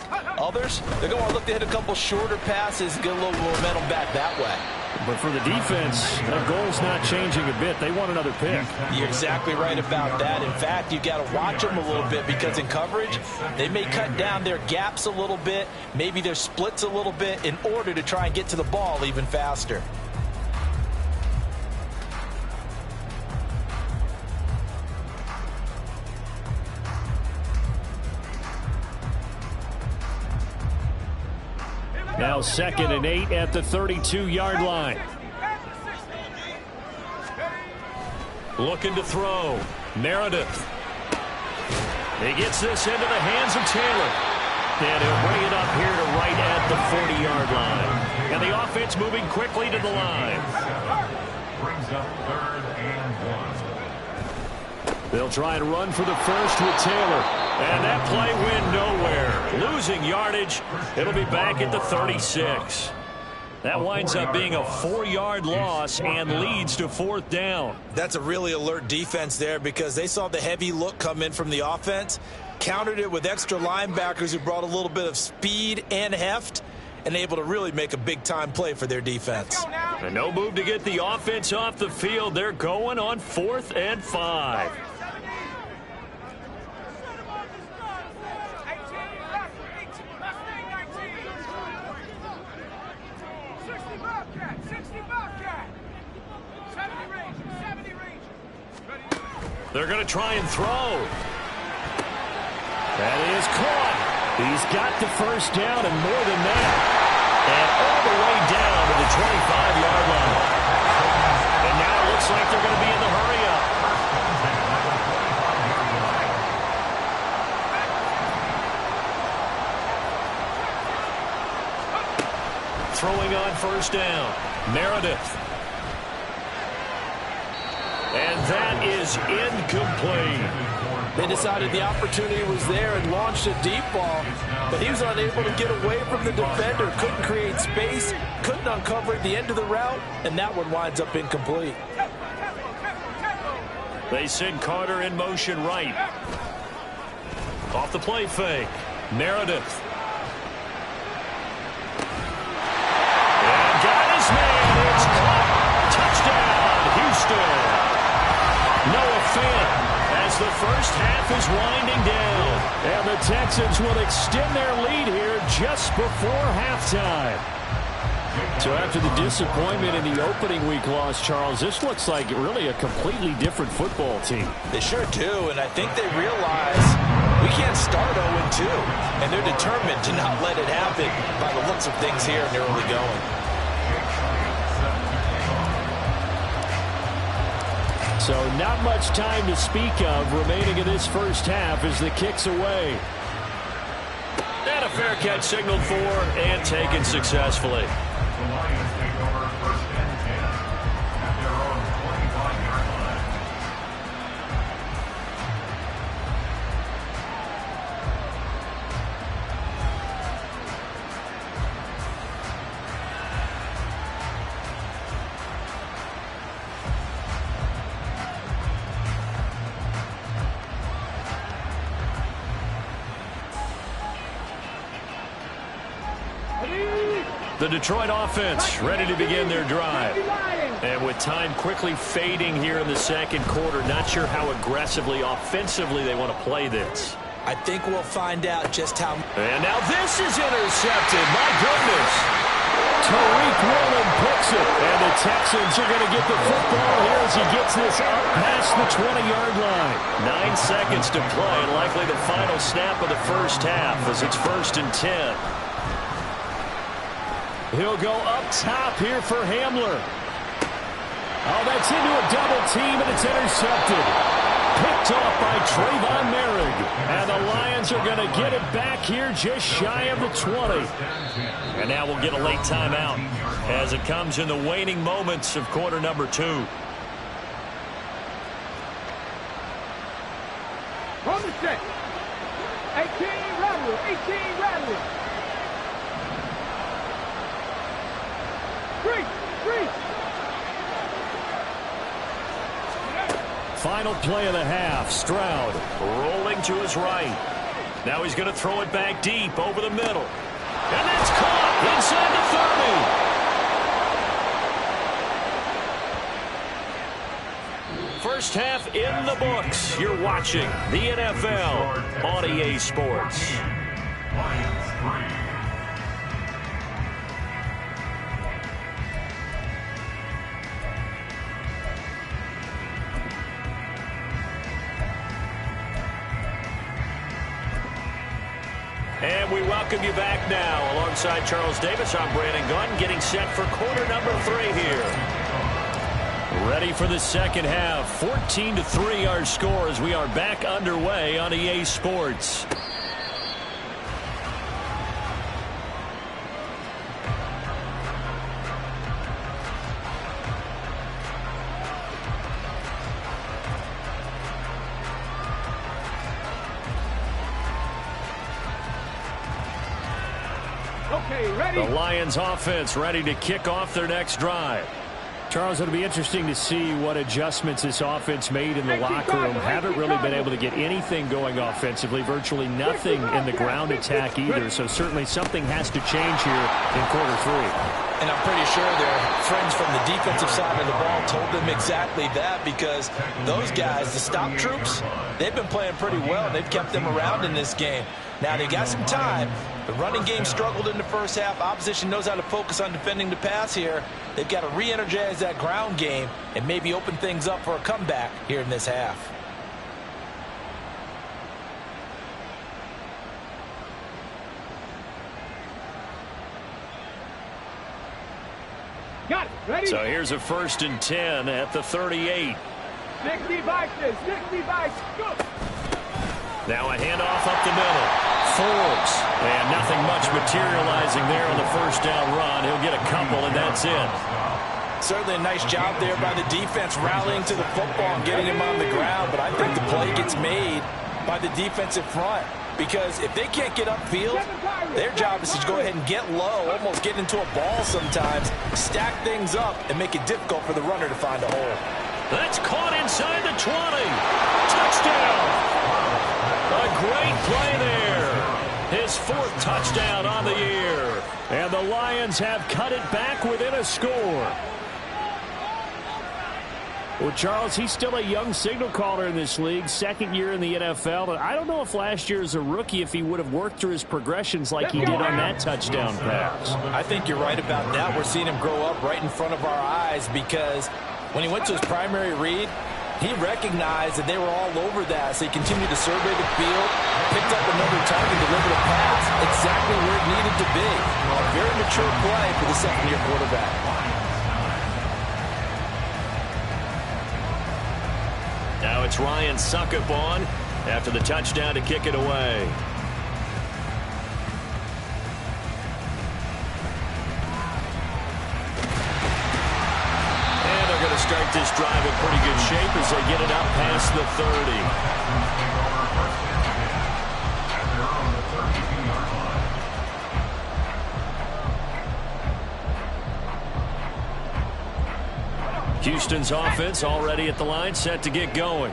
back. Others, they're going to look to hit a couple shorter passes, get a little momentum back that way. But for the defense, their goal's not changing a bit. They want another pick. You're exactly right about that. In fact, you've got to watch them a little bit because in coverage, they may cut down their gaps a little bit, maybe their splits a little bit in order to try and get to the ball even faster. Now 2nd and 8 at the 32-yard line. Looking to throw. Meredith. He gets this into the hands of Taylor. And he'll bring it up here to right at the 40-yard line. And the offense moving quickly to the line. Brings up 3rd and 1. They'll try and run for the first with Taylor. And that play went nowhere. Losing yardage. It'll be back at the 36. That winds up being a 4-yard loss and leads to 4th down. That's a really alert defense there because they saw the heavy look come in from the offense, countered it with extra linebackers who brought a little bit of speed and heft, and able to really make a big-time play for their defense. And no move to get the offense off the field. They're going on 4th and 5. They're going to try and throw. That is caught. He's got the first down and more than that. And all the way down to the 25-yard line. And now it looks like they're going to be in the hurry-up. Throwing on first down. Meredith. And that is incomplete. They decided the opportunity was there and launched a deep ball, but he was unable to get away from the defender, couldn't create space, couldn't uncover at the end of the route, and that one winds up incomplete. They send Carter in motion right. Off the play fake. Meredith. And got his man. It's caught. Touchdown, Houston. Noah Fant as the first half is winding down. And the Texans will extend their lead here just before halftime. So after the disappointment in the opening week loss, Charles, this looks like really a completely different football team. They sure do, and I think they realize we can't start 0-2, and they're determined to not let it happen by the looks of things here in the early going. So not much time to speak of remaining in this first half as the kick's away. And a fair catch signaled for and taken successfully. The Lions take over 1st and 10 at their own 25-yard line. The Detroit offense ready to begin their drive. And with time quickly fading here in the second quarter, not sure how aggressively, offensively they want to play this. I think we'll find out just how. And now this is intercepted. My goodness. Tariq Woolen picks it. And the Texans are going to get the football here as he gets this up past the 20-yard line. 9 seconds to play, and likely the final snap of the first half as it's 1st and 10. He'll go up top here for Hamler. Oh, that's into a double team, and it's intercepted. Picked off by Trayvon Merrick. And the Lions are going to get it back here just shy of the 20. And now we'll get a late timeout as it comes in the waning moments of quarter number 2. From the set. 18 Radley. 18 Radley. Three. Final play of the half. Stroud rolling to his right. Now he's going to throw it back deep over the middle. And that's caught inside the 30. First half in the books. You're watching the NFL on EA Sports. Lions 3. And we welcome you back now. Alongside Charles Davis, I'm Brandon Gunn, getting set for quarter number 3 here. Ready for the second half. 14-3 our score as we are back underway on EA Sports. Okay, ready. The Lions offense ready to kick off their next drive. Charles, it'll be interesting to see what adjustments this offense made in the locker room. Haven't really been able to get anything going offensively, virtually nothing in the ground attack either. So certainly something has to change here in quarter 3. And I'm pretty sure their friends from the defensive side of the ball told them exactly that, because those guys, the stop troops, they've been playing pretty well. They've kept them around in this game. Now, they got some time. The running game struggled in the first half. Opposition knows how to focus on defending the pass here. They've got to re-energize that ground game and maybe open things up for a comeback here in this half. Got it. Ready. So here's a 1st and 10 at the 38. 60 vices. 60 vices. Go. Now a handoff up the middle. Forbes. And nothing much materializing there on the first down run. He'll get a couple, and that's it. Certainly a nice job there by the defense rallying to the football and getting him on the ground. But I think the play gets made by the defensive front, because if they can't get upfield, their job is to go ahead and get low, almost get into a ball sometimes, stack things up, and make it difficult for the runner to find a hole. That's caught inside the 20. Touchdown. A great play there. His 4th touchdown on the year. And the Lions have cut it back within a score. Well, Charles, he's still a young signal caller in this league, 2nd year in the NFL. But I don't know if last year as a rookie, if he would have worked through his progressions like he did on that touchdown pass. I think you're right about that. We're seeing him grow up right in front of our eyes, because when he went to his primary read, he recognized that they were all over that, so he continued to survey the field, picked up another target, delivered a pass exactly where it needed to be. A very mature play for the second-year quarterback. Now it's Ryan Suckup on after the touchdown to kick it away. Start this drive in pretty good shape as they get it up past the 30. Houston's offense already at the line, set to get going.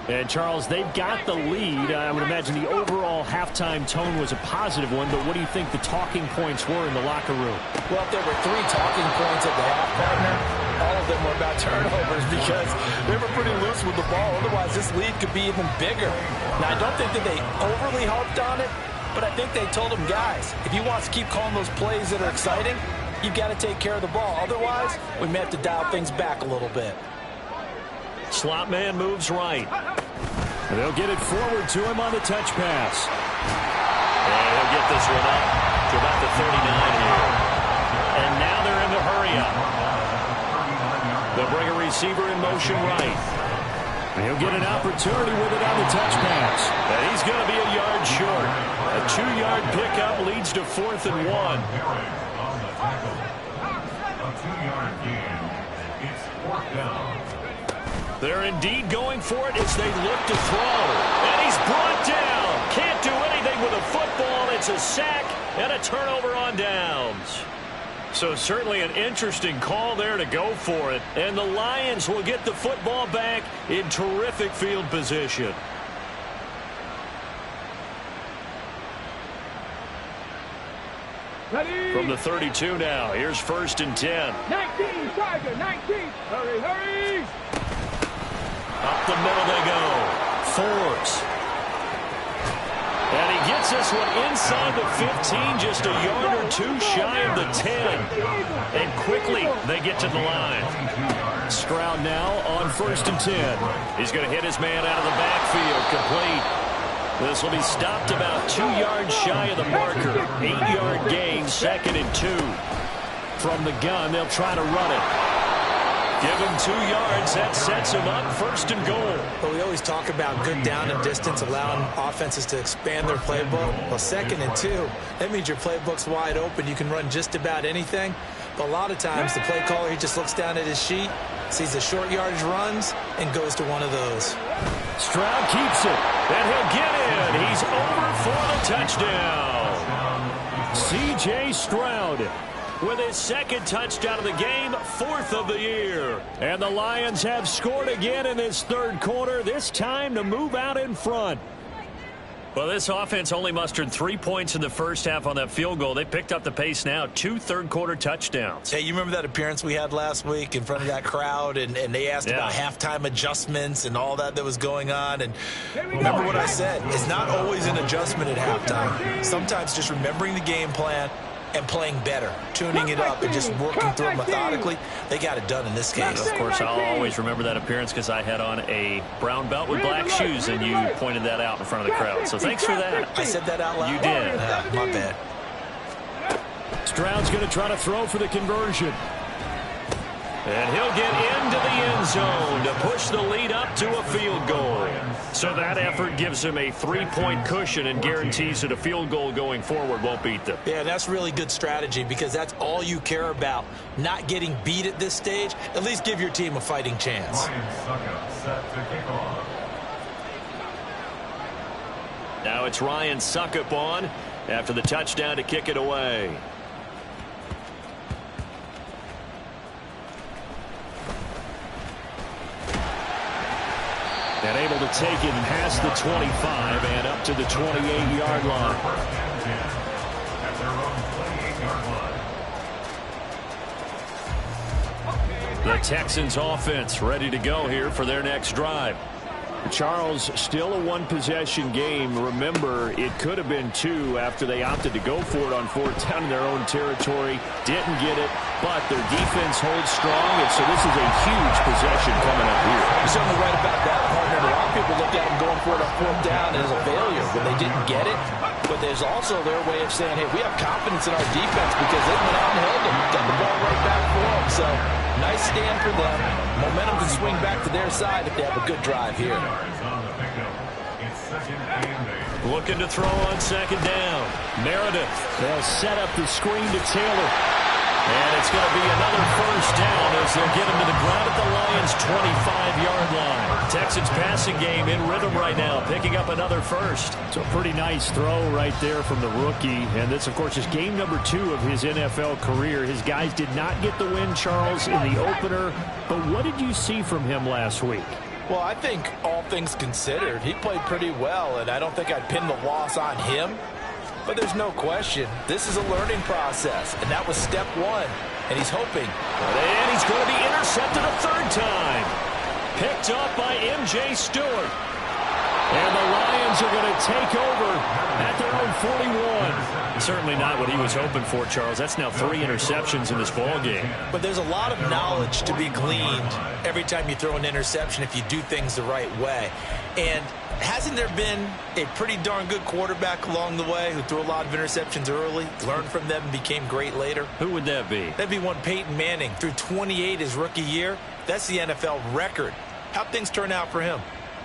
And, Charles, they've got the lead. I would imagine the overall halftime tone was a positive one, but what do you think the talking points were in the locker room? Well, if there were 3 talking points at the half, partner, all of them were about turnovers, because they were pretty loose with the ball. Otherwise, this lead could be even bigger. Now, I don't think that they overly harped on it, but I think they told them, guys, if you want to keep calling those plays that are exciting, you've got to take care of the ball. Otherwise, we may have to dial things back a little bit. Slot man moves right. And they'll get it forward to him on the touch pass. And he'll get this one up to about the 39 here. And now they're in the hurry up. They'll bring a receiver in motion right. And he'll get an opportunity with it on the touch pass. And he's going to be a yard short. A 2-yard pickup leads to 4th and 1. On the tackle. A 2-yard gain. It's 4th down. They're indeed going for it as they look to throw. And he's brought down. Can't do anything with a football. It's a sack and a turnover on downs. So certainly an interesting call there to go for it. And the Lions will get the football back in terrific field position. From the 32 now, here's 1st and 10. 19, Tiger, 19. Hurry, hurry. Up the middle they go. Forbes. And he gets this one inside the 15, just a yard or two shy of the 10. And quickly they get to the line. Stroud now on 1st and 10. He's going to hit his man out of the backfield, complete. This will be stopped about 2 yards shy of the marker. 8-yard gain, 2nd and 2. From the gun, they'll try to run it. Give him 2 yards. That sets him up 1st and goal. But we always talk about good down and distance, allowing offenses to expand their playbook. Well, 2nd and 2, that means your playbook's wide open. You can run just about anything. But a lot of times, the play caller, he just looks down at his sheet, sees the short yardage runs, and goes to one of those. Stroud keeps it, and he'll get in. He's over for the touchdown. C.J. Stroud with his 2nd touchdown of the game, 4th of the year. And the Lions have scored again in this 3rd quarter, this time to move out in front. Well, this offense only mustered 3 points in the first half on that field goal. They picked up the pace now, 2 third-quarter touchdowns. Hey, you remember that appearance we had last week in front of that crowd, and they asked about halftime adjustments and all that was going on? And remember what I said, it's not always an adjustment at halftime. Sometimes just remembering the game plan and playing better, tuning it up and just working through it methodically. They got it done in this case. Of course, I'll always remember that appearance because I had on a brown belt with black shoes, and you pointed that out in front of the crowd. So thanks for that. I said that out loud? You did. My bad. Stroud's going to try to throw for the conversion. And he'll get into the end zone to push the lead up to a field goal. So that effort gives him a 3-point cushion and guarantees that a field goal going forward won't beat them. Yeah, that's really good strategy because that's all you care about, not getting beat at this stage. At least give your team a fighting chance. Now it's Ryan Suckup on after the touchdown to kick it away. And able to take it past the 25 and up to the 28-yard line. The Texans offense ready to go here for their next drive. Charles, still a one-possession game. Remember, it could have been 2 after they opted to go for it on 4th down in their own territory. Didn't get it, but their defense holds strong, and so this is a huge possession coming up here. You're certainly right about that, partner. A lot of people look at them going for it on 4th down as a failure when they didn't get it. But there's also their way of saying, hey, we have confidence in our defense because they went out and held them, got the ball right back for them. So nice stand for them. Momentum can swing back to their side if they have a good drive here. Looking to throw on 2nd down. Meredith. They'll set up the screen to Taylor. And it's going to be another 1st down as they'll get him to the ground at the Lions' 25-yard line. Texans passing game in rhythm right now, picking up another 1st. It's a pretty nice throw right there from the rookie. And this, of course, is game number 2 of his NFL career. His guys did not get the win, Charles, in the opener. But what did you see from him last week? Well, I think all things considered, he played pretty well, and I don't think I'd pin the loss on him. But there's no question, this is a learning process, and that was step 1. And he's hoping. And he's going to be intercepted a 3rd time. Picked up by M.J. Stewart. And the Lions are going to take over at their own 41. Certainly not what he was hoping for, Charles. That's now 3 interceptions in this ballgame. But there's a lot of knowledge to be gleaned every time you throw an interception if you do things the right way. And hasn't there been a pretty darn good quarterback along the way who threw a lot of interceptions early, learned from them, and became great later? Who would that be? That'd be one Peyton Manning. Threw 28 his rookie year. That's the NFL record. How'd things turn out for him?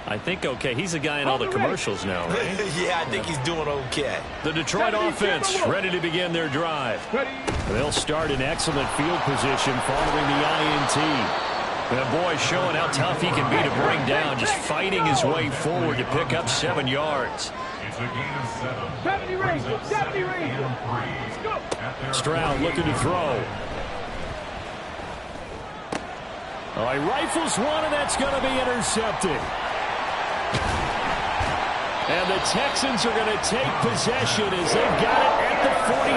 I think okay. He's a guy in all the commercials now, right? Yeah, I think he's doing okay. The Detroit offense ready to begin their drive. They'll start in excellent field position following the INT. And boy, showing how tough he can be to bring down, just fighting his way forward to pick up 7 yards. It's a gain of 7. 70 range. Stroud looking to throw. Oh, he rifles one, and that's going to be intercepted. And the Texans are going to take possession as they've got it at the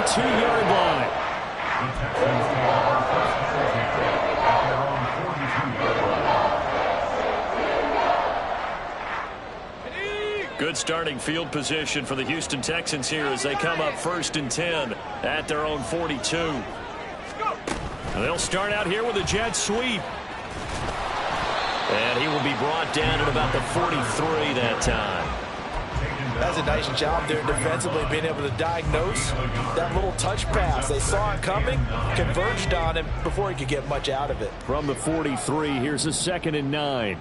42-yard line. The Texans take over first down at their own 42-yard line. Good starting field position for the Houston Texans here as they come up 1st and 10 at their own 42. They'll start out here with a jet sweep. And he will be brought down at about the 43 that time. That's a nice job there defensively, being able to diagnose that little touch pass. They saw it coming, converged on him before he could get much out of it. From the 43, here's a 2nd and 9.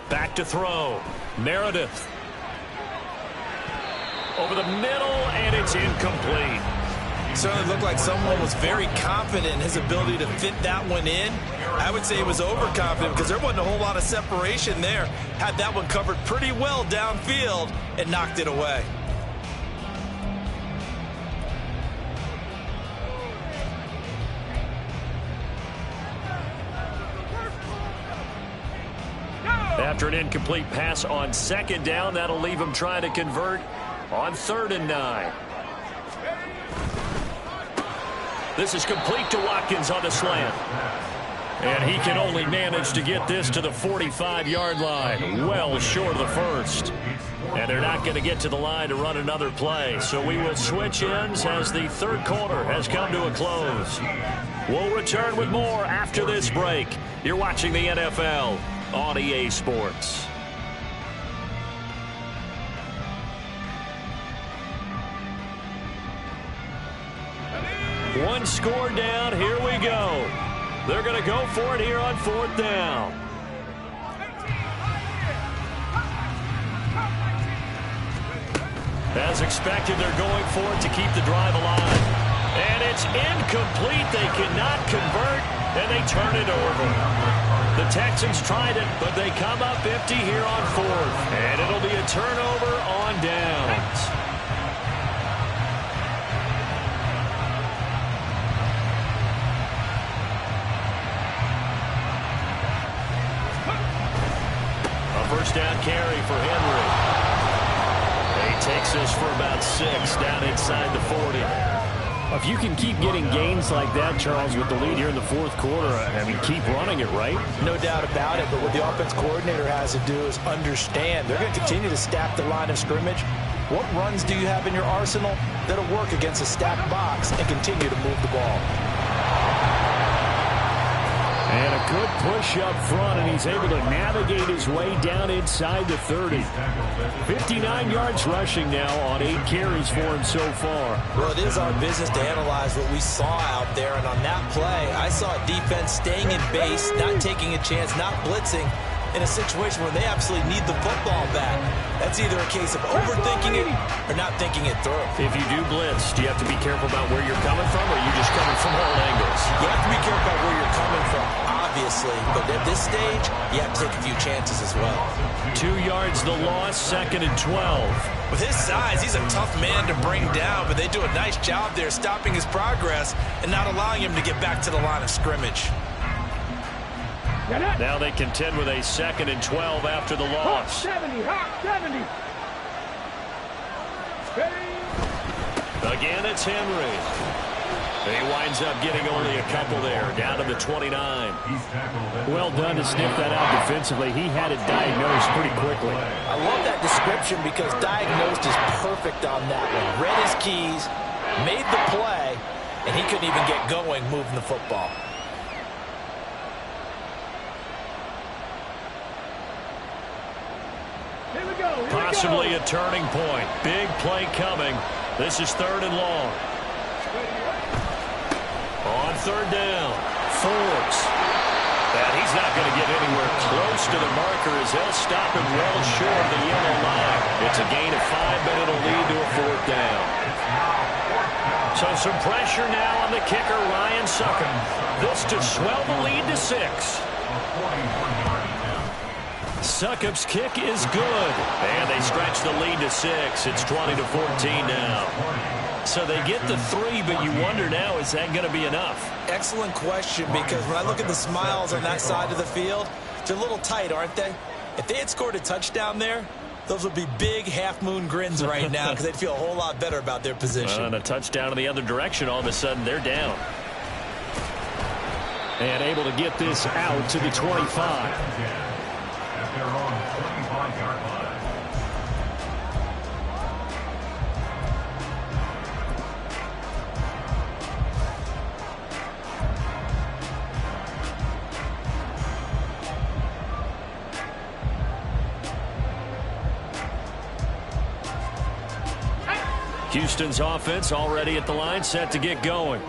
Back to throw. Meredith. Over the middle, and it's incomplete. Certainly looked like someone was very confident in his ability to fit that one in. I would say he was overconfident because there wasn't a whole lot of separation there. Had that one covered pretty well downfield and knocked it away. After an incomplete pass on 2nd down, that'll leave him trying to convert on 3rd and 9. This is complete to Watkins on the slant. And he can only manage to get this to the 45-yard line, well short of the 1st. And they're not going to get to the line to run another play. So we will switch ends as the 3rd quarter has come to a close. We'll return with more after this break. You're watching the NFL on EA Sports. One score down. Here we go. They're going to go for it here on 4th down. As expected, they're going for it to keep the drive alive. And it's incomplete. They cannot convert, and they turn it over. The Texans tried it, but they come up empty here on 4th. And it'll be a turnover on downs. First down carry for Henry. He takes this for about 6 down inside the 40. If you can keep getting gains like that, Charles, with the lead here in the 4th quarter, I mean, keep running it, right? No doubt about it, but what the offense coordinator has to do is understand. They're going to continue to stack the line of scrimmage. What runs do you have in your arsenal that'll work against a stacked box and continue to move the ball? And a good push up front, and he's able to navigate his way down inside the 30. 59 yards rushing now on 8 carries for him so far. Well, it is our business to analyze what we saw out there, and on that play, I saw a defense staying in base, not taking a chance, not blitzing, in a situation where they absolutely need the football back. That's either a case of overthinking it or not thinking it through. If you do blitz, do you have to be careful about where you're coming from, or are you just coming from all angles? You have to be careful about where you're coming from, obviously, but at this stage, you have to take a few chances as well. 2 yards the loss, 2nd and 12. With his size, he's a tough man to bring down, but they do a nice job there stopping his progress and not allowing him to get back to the line of scrimmage. Now they contend with a 2nd and 12 after the loss. 70, hot 70. Again, it's Henry. He winds up getting only a couple there, down to the 29. Well done to sniff that out defensively. He had it diagnosed pretty quickly. I love that description because diagnosed is perfect on that one. Read his keys, made the play, and he couldn't even get going moving the football. Possibly a turning point. Big play coming. This is 3rd and long. On 3rd down, Forbes. And he's not going to get anywhere close to the marker as they'll stop him well short of the yellow line. It's a gain of 5, but it'll lead to a 4th down. So some pressure now on the kicker, Ryan Succop. This to swell the lead to 6. Succop's kick is good. And they stretch the lead to 6. It's 20-14 now. So they get the 3, but you wonder now, is that going to be enough? Excellent question, because when I look at the smiles on that side of the field, they're a little tight, aren't they? If they had scored a touchdown there, Those would be big half-moon grins right now because they'd feel a whole lot better about their position. And a touchdown in the other direction, all of a sudden they're down. And able to get this out to the 25. At their own 25-yard line. Houston's offense already at the line, set to get going.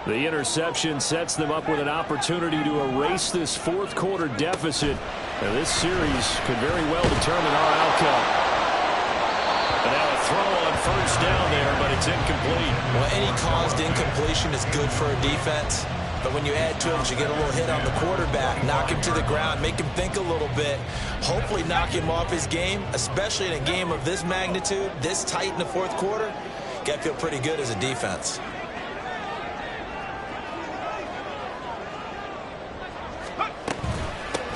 The interception sets them up with an opportunity to erase this fourth quarter deficit. And this series could very well determine our outcome. And now a throw on first down there, but it's incomplete. Well, any caused incompletion is good for a defense. But when you add to it, you get a little hit on the quarterback, knock him to the ground, make him think a little bit, hopefully knock him off his game, especially in a game of this magnitude, this tight in the fourth quarter. You got to feel pretty good as a defense.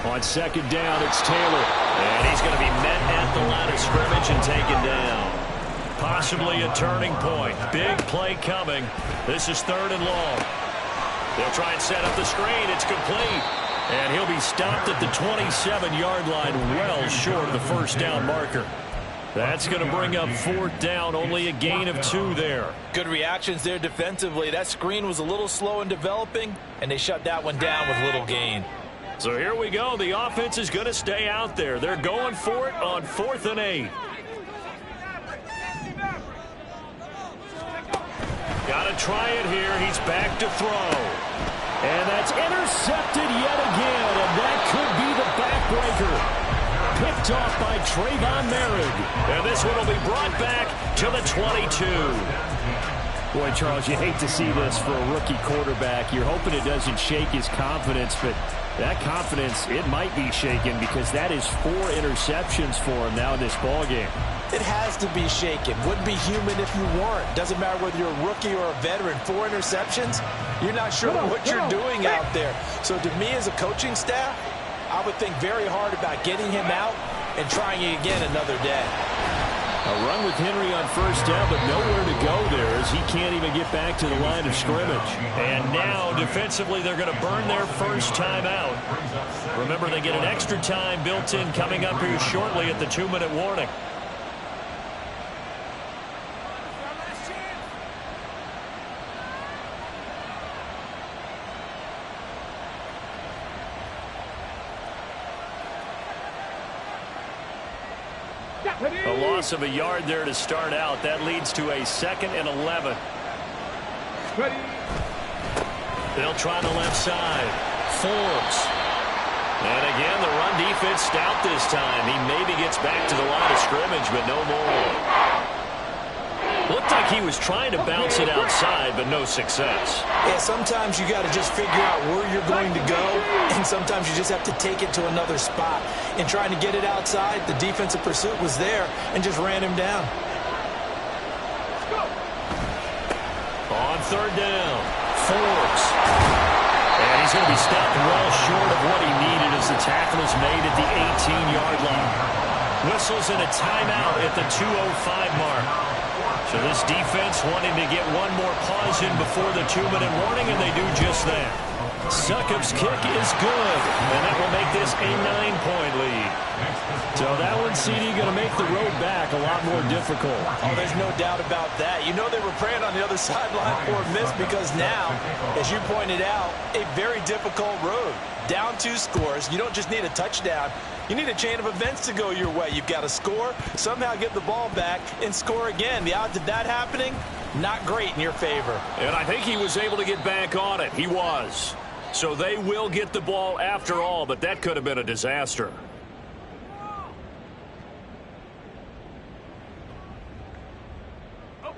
On second down, it's Taylor. And he's going to be met at the line of scrimmage and taken down. Possibly a turning point. Big play coming. This is 3rd and long. They'll try and set up the screen. It's complete. And he'll be stopped at the 27-yard line, well short of the first down marker. That's going to bring up 4th down, only a gain of 2 there. Good reactions there defensively. That screen was a little slow in developing, and they shut that one down with little gain. So here we go. The offense is going to stay out there. They're going for it on 4th and 8. Got to try it here. He's back to throw. And that's intercepted yet again, and that could be the backbreaker. Picked off by Trayvon Merritt. And this one will be brought back to the 22. Boy, Charles, you hate to see this for a rookie quarterback. You're hoping it doesn't shake his confidence, but that confidence, it might be shaken because that is 4 interceptions for him now in this ballgame. It has to be shaken. Wouldn't be human if you weren't. Doesn't matter whether you're a rookie or a veteran. 4 interceptions, you're not sure what you're doing out there. So to me as a coaching staff, I would think very hard about getting him out and trying it again another day. A run with Henry on first down, but nowhere to go there as he can't even get back to the line of scrimmage. And now, defensively, they're going to burn their first time out. Remember, they get an extra time built in coming up here shortly at the 2-minute warning. A loss of a yard there to start out. That leads to a 2nd and 11. They'll try the left side. Forbes. And again, the run defense stout this time. He maybe gets back to the line of scrimmage, but no more. Looked like he was trying to bounce it outside, but no success. Yeah, sometimes you got to just figure out where you're going to go, and sometimes you just have to take it to another spot. In trying to get it outside, the defensive pursuit was there and just ran him down. On 3rd down, Forbes. And he's going to be stopped well short of what he needed as the tackle is made at the 18-yard line. Whistles and a timeout at the 2:05 mark. So this defense wanting to get one more pause in before the 2-minute warning, and they do just that. Succop's kick is good, and that will make this a 9-point lead. So that one, CD, going to make the road back a lot more difficult. Oh, there's no doubt about that. You know they were praying on the other sideline for a miss because now, as you pointed out, a very difficult road. Down 2 scores. You don't just need a touchdown. You need a chain of events to go your way. You've got to score, somehow get the ball back, and score again. The odds of that happening, not great in your favor. And I think he was able to get back on it. He was. So they will get the ball after all, but that could have been a disaster.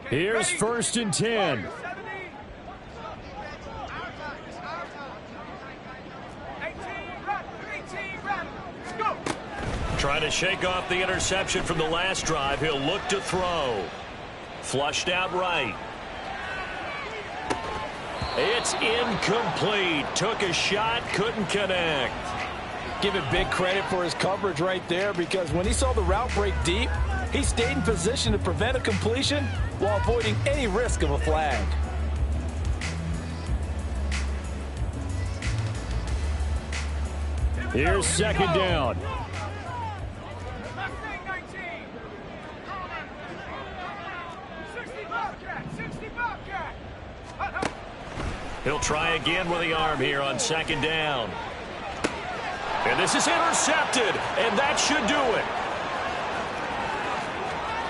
Here's 1st and 10. Trying to shake off the interception from the last drive. He'll look to throw. Flushed out right. It's incomplete. Took a shot, couldn't connect. Give him big credit for his coverage right there, because when he saw the route break deep, he stayed in position to prevent a completion while avoiding any risk of a flag. Here's second down. He'll try again with the arm here on second down. And this is intercepted, and that should do it.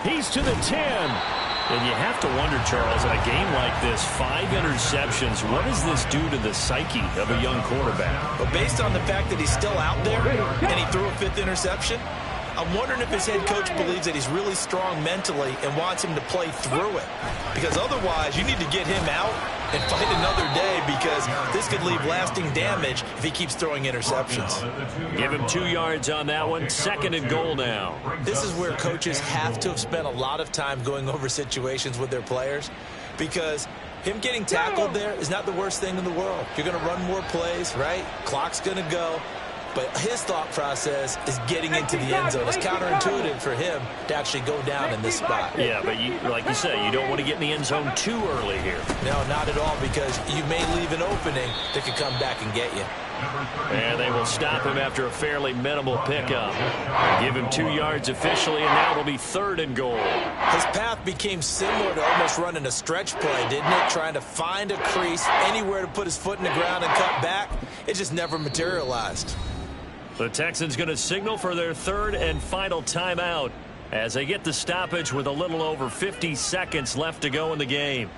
He's to the 10. And you have to wonder, Charles, in a game like this, 5 interceptions, what does this do to the psyche of a young quarterback? But based on the fact that he's still out there and he threw a 5th interception, I'm wondering if his head coach believes that he's really strong mentally and wants him to play through it. Because otherwise, you need to get him out and fight another day, because this could leave lasting damage if he keeps throwing interceptions. Give him 2 yards on that one. Second and goal now. This is where coaches have to have spent a lot of time going over situations with their players, because him getting tackled there is not the worst thing in the world. You're going to run more plays, right? Clock's going to go. But his thought process is getting into the end zone. It's counterintuitive for him to actually go down in this spot. Yeah, but like you said, you don't want to get in the end zone too early here. No, not at all, because you may leave an opening that could come back and get you. And they will stop him after a fairly minimal pickup. Give him 2 yards officially, and now it'll be third and goal. His path became similar to almost running a stretch play, didn't it? Trying to find a crease, anywhere to put his foot in the ground and cut back. It just never materialized. The Texans going to signal for their third and final timeout as they get the stoppage with a little over 50 seconds left to go in the game.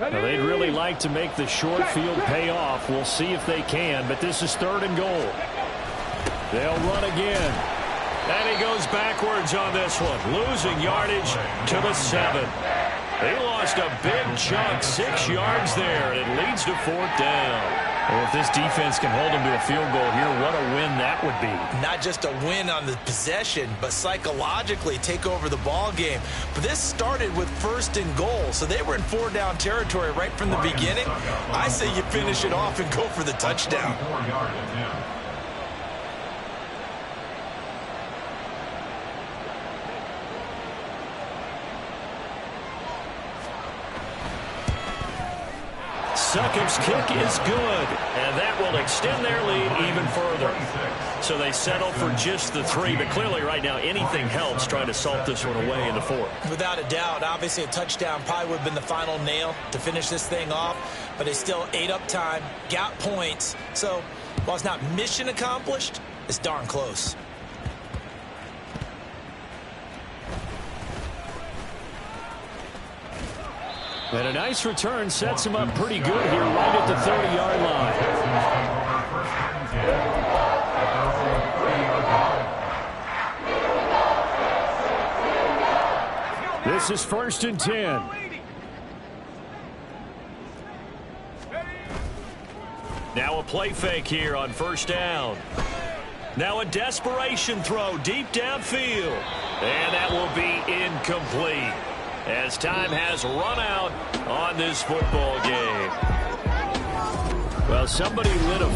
Now, they'd really like to make the short field pay off. We'll see if they can, but this is third and goal. They'll run again. And he goes backwards on this one, losing yardage to the 7. They lost a big chunk, 6 yards there, and it leads to fourth down. Well, if this defense can hold them to a field goal here, what a win that would be. Not just a win on the possession, but psychologically take over the ball game. But this started with first and goal, so they were in 4-down territory right from the beginning. I say you finish it off and go for the touchdown. Succop's kick is good, and that will extend their lead even further. So they settle for just the 3, but clearly right now anything helps trying to salt this one away in the 4th. Without a doubt, obviously a touchdown probably would have been the final nail to finish this thing off, but they still ate up time, got points. So while it's not mission accomplished, it's darn close. And a nice return sets him up pretty good here right at the 30-yard line. This is first and 10. Now a play fake here on first down. Now a desperation throw deep downfield. And that will be incomplete, as time has run out on this football game. Well, somebody lit a